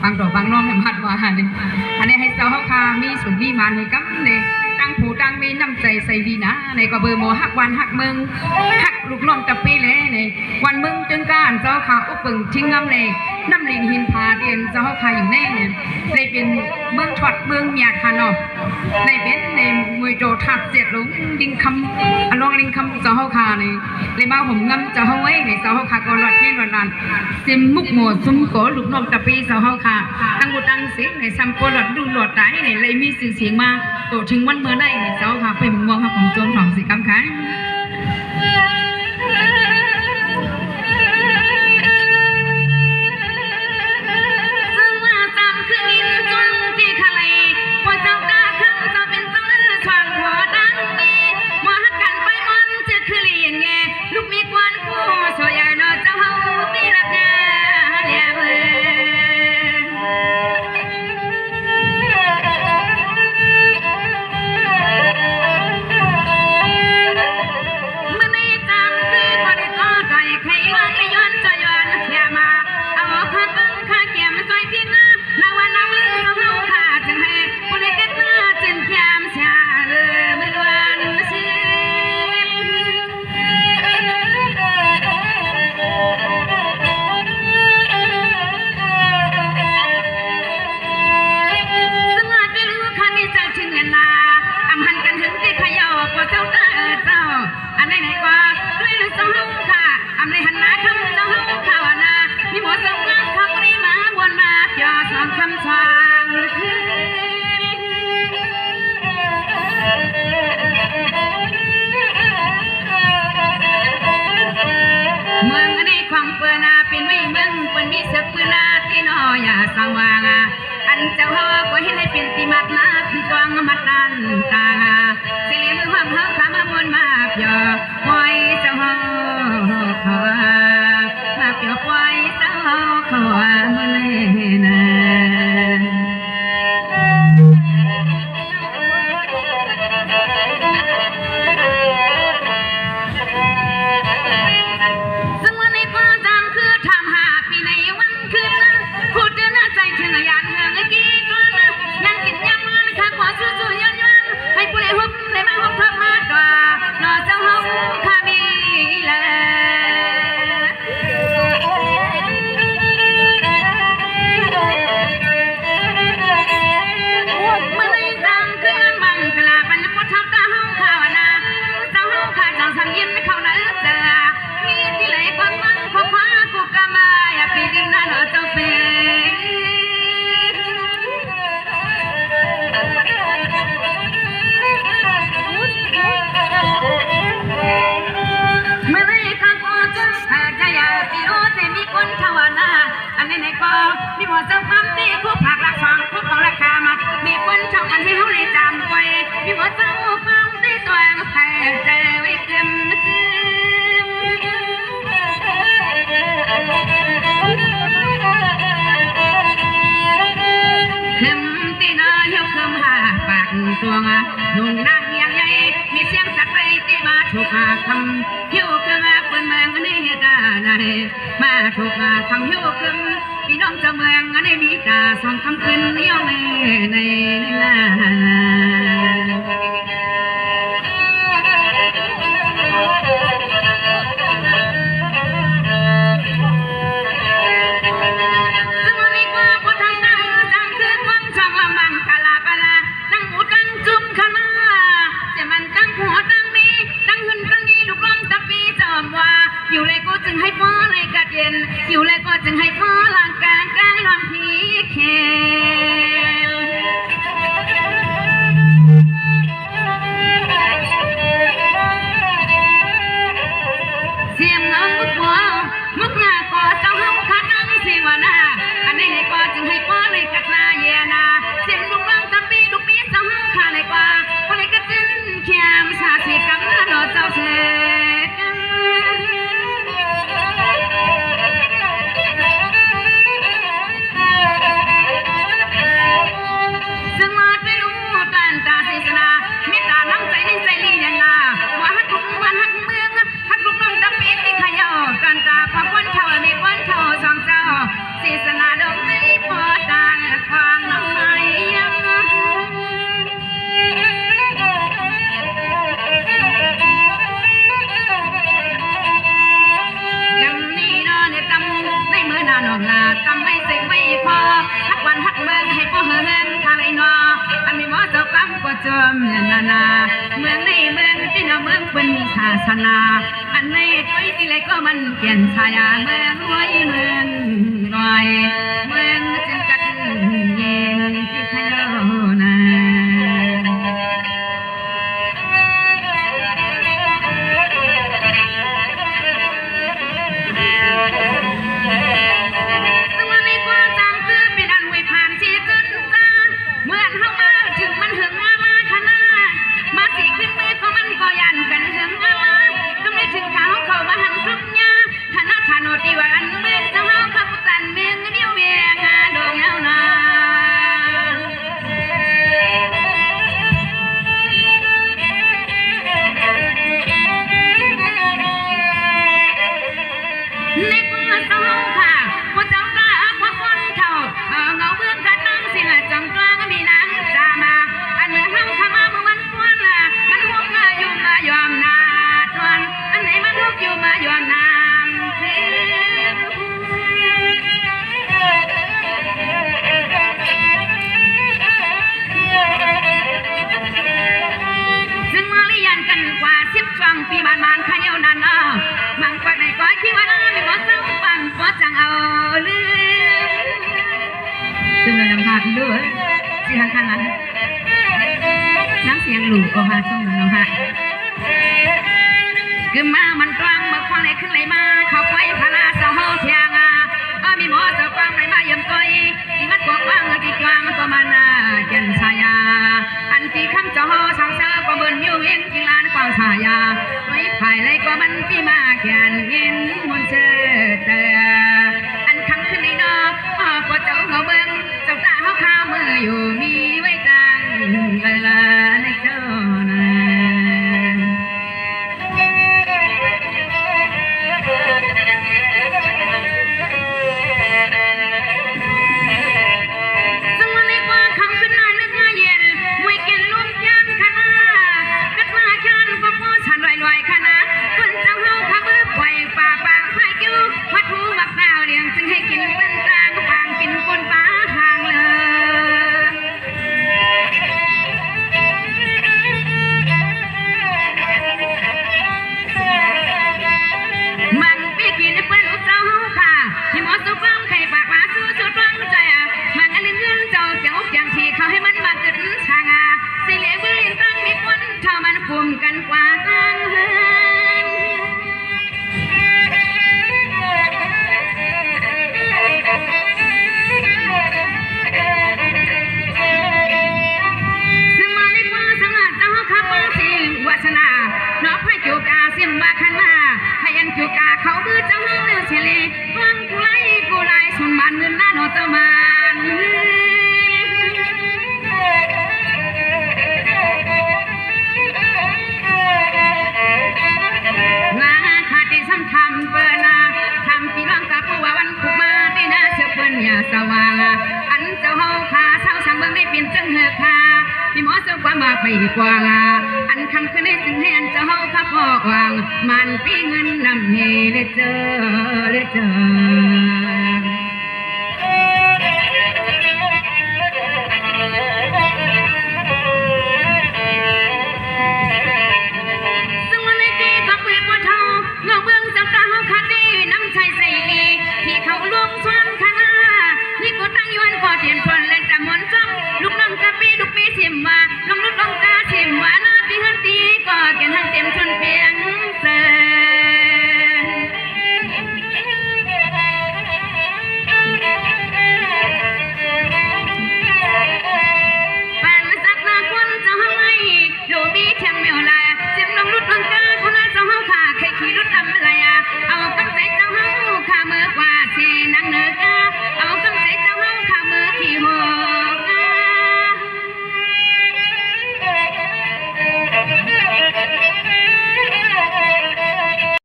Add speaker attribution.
Speaker 1: บางตัวบางน้องให้มัดว่าเนี่ยอันนี้ให้เจ้าเขาคามีสุนมีมันให้กับเนี่ยตั้งผู้ตั้งมีน้ำใจใส่ดีนะในก็เบอร์โมหักวันหักเมืองหักลูกน้องตะปีเลยเนี่ยวันมึงจนการเจ้าขาอุปึงทิ้งงำเลยน้ำลินหินพาเดียนเจ้าเขาคาอยู่แน่เนี่ยเลยเป็นเมืองถอดเมืองเมียคานอเลยเป็นในมวยโจทัดเจ็ดหลงลิงคำลองลิงคำเจ้าเขาคาเนี่ยเลยมาผมงำเจ้าเขาไว้ในเจ้าเขาคาก็หลอดที่หลอดนันซิมมุกหมดซุ้มโกลูกน้องตะปีเจ้าเขาคาตั้งบุตั้งเสียงในซัมโกหลอดดูหลอดได้เนี่ยเลยมีเสียงมาโตถึงวันเมื่อได้เนี่ยเจ้าค่ะไปมองค่ะของโจมของสีกำขายสังวางอันเจ้าเฮาก็เห็นให้เป็นติมัดนาคือกวางมัดดันตาสิเลี้ยงความเฮาขามามนมาเปียปล่อยเจ้าเฮาขอมาเปียปล่อยเจ้าเฮาขอมื้อนี้นะมีหมดเจ้าคำตีคู่ผักรักสองคู่ของราคามามีคนช่องอันให้เขาเลยจำไว้มีหมดเจ้าคำตีตัวแทนใจไว้เต็มขึ้นตีน้อยเหี่ยวขึ้นหาปากตัวนุ่งนั่งยังใหญ่มีเสียงสักไรตีมาถูกคำเหี่ยวขึ้นปืนเมืองนี่ได้มาถูกคำเหี่ยวขึ้นพี่น้องเจ้าเมืองในมีตาสองคำขึ้นเลี้ยวในลาสมัยว่าพอทางนั้นจังคือควังช่องละมังกะลาปลาตั้งหูตั้งจุ่มขนาจะมันตั้งหัวตั้งนี้ตั้งหุ่นตั้งนี้ลูกน้องตะปีจอมว่าอยู่เลยก็จึงให้พ่อเลยกัดเย็นอยู่เลยก็จึงให้พ่อหลังกลางลำพีเขล จอมนาเมืองในเมืองที่เราเมืองเป็นมีศาสนาอันในช่วยที่ไรก็มันเปลี่ยนชายาเมืองรวยเมืองรวยเมืองจึงกันเย็นที่ไทยนาปีบานขยาวนันเนาะมังปักในก้อยคิดว่าไม่ก็ซ้ำปังก็จังเอาลืมซึ่งเรานำพาพี่ด้วยสิทางข้างนั้นน้ำเสียงหลู่ก็หาช่วงนั้นเนาะฮะคือมามันกลางมาควันไหลขึ้นไหลมาเขาไปพาราสาวเทียงมีหมอเจ้ากวางไหลมาเยี่ยมก้อยที่มัดกวางที่กวางก็มันเจนชายาอันที่คำเจ้าสาวเสือก็เบิ่นอยู่เองกินลานกวางชายาไว้ภายไรก็มันพี่มาแก่นยินมุนเชื่อเตออันคำขึ้นในนอกก็เจ้าเงาเบิ่งเจ้าตาเขาข้าวมืออยู่มีไว้จังเวลาในเจ้านากันกว่าตั้งซึ่งมาในกว่าสังหารเจ้าข้าพเจ้าวัฒนาน้องพระจุกาเสียงมาขนาพยัญจุกาเขาคือเจ้าเลือเฉลยฟังกูไล่สุนมันเงินหน้าโนเตมันทำเปิดนาทำปีร่างกับผู้ว่าวันขุมาได้น่าเชื่อเปิ้นอย่าสว่างอันเจ้าเฮาขาเศร้าสั่งเบิ่งได้เปลี่ยนจังเหือกขาพี่หมอเจ้าความมาไปกว่าอันคำขึ้นได้จึงให้อันเจ้าเฮาขับพ่อวางมันปีเงินนำเฮได้เจอได้เจอเตียนชวนและจำมนจ้องลูกน้องกะปีลูกปีชิมว่าน้องนุชน้องกาชิมว่าหน้าปีหันตีก็เกียนหันเต็มชนเปีย